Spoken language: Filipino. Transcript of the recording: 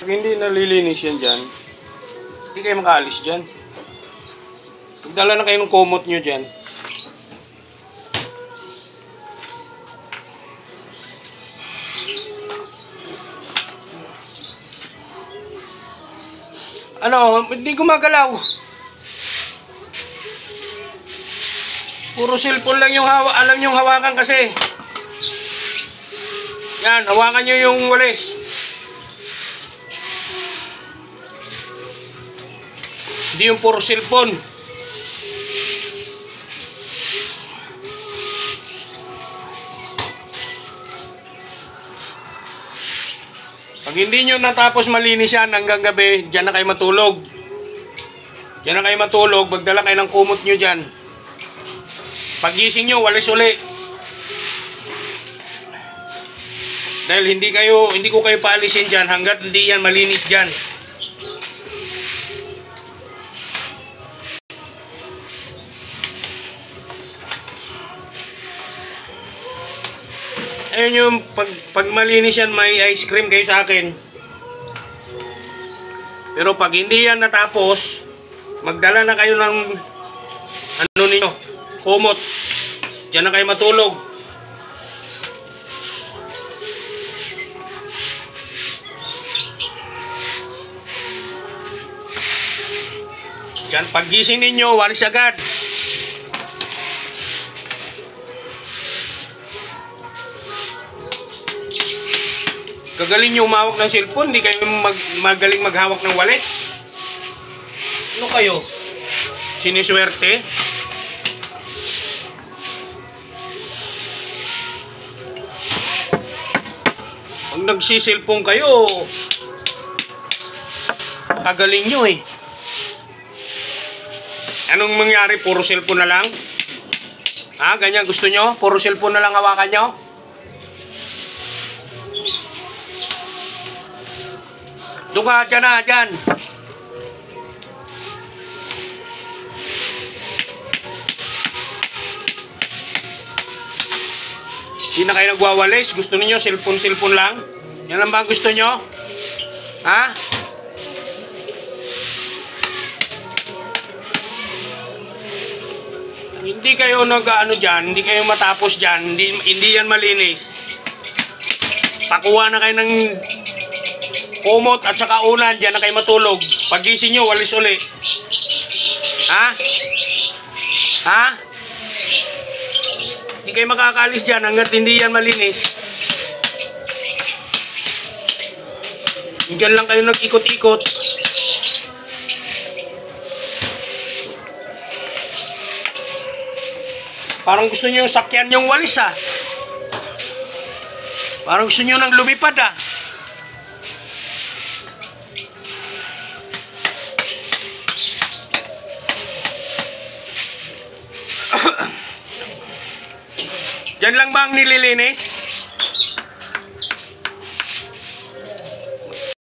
Pag hindi nalilinis yan dyan, hindi kayo makaalis dyan. Magdala na kayo ng kumot nyo dyan. Ano, hindi gumagalaw. Puro cellphone lang yung alam nyong hawakan kasi. Yan, hawakan nyo yung walis. Hindi yung puro cellphone. Pag hindi nyo natapos malinis yan hanggang gabi, dyan na kayo matulog. Dyan na kayo matulog, magdala kayo ng kumot nyo dyan. Pagising nyo, walis uli. Dahil hindi ko kayo paalisin dyan hanggat hindi yan malinis dyan. Ayun yung pag malinis yan, may ice cream kayo sa akin. Pero pag hindi yan natapos, magdala na kayo ng ano ninyo, kumot. Diyan na kayo matulog. Diyan paggising ninyo, walis agad. Gagaling nyo umawak ng cellphone, hindi kayo magaling maghawak ng walis. Ano kayo? Siniswerte? Pag nagsiselfone kayo, kagaling nyo eh. Anong mangyari? Puro cellphone na lang? Ha? Ganyan gusto nyo? Puro cellphone na lang hawakan nyo? Doon ka, dyan na, dyan. Hindi na kayo nagwawalis. Gusto niyo cellphone lang? Yan lang ba gusto nyo? Ha? Hindi kayo nag-ano dyan, hindi kayo matapos dyan, hindi yan malinis. Pakuha na kayo ng kumot at saka unan, dyan na kayo matulog. Pagising nyo, walis uli. Ha? Ha? Hindi kayo makakaalis dyan hanggat hindi yan malinis. Dyan lang kayo nag-ikot-ikot. Parang gusto nyo yung sakyan yung walis ah. Parang gusto nyo nang lumipad ah. Diyan lang ba ang nililinis?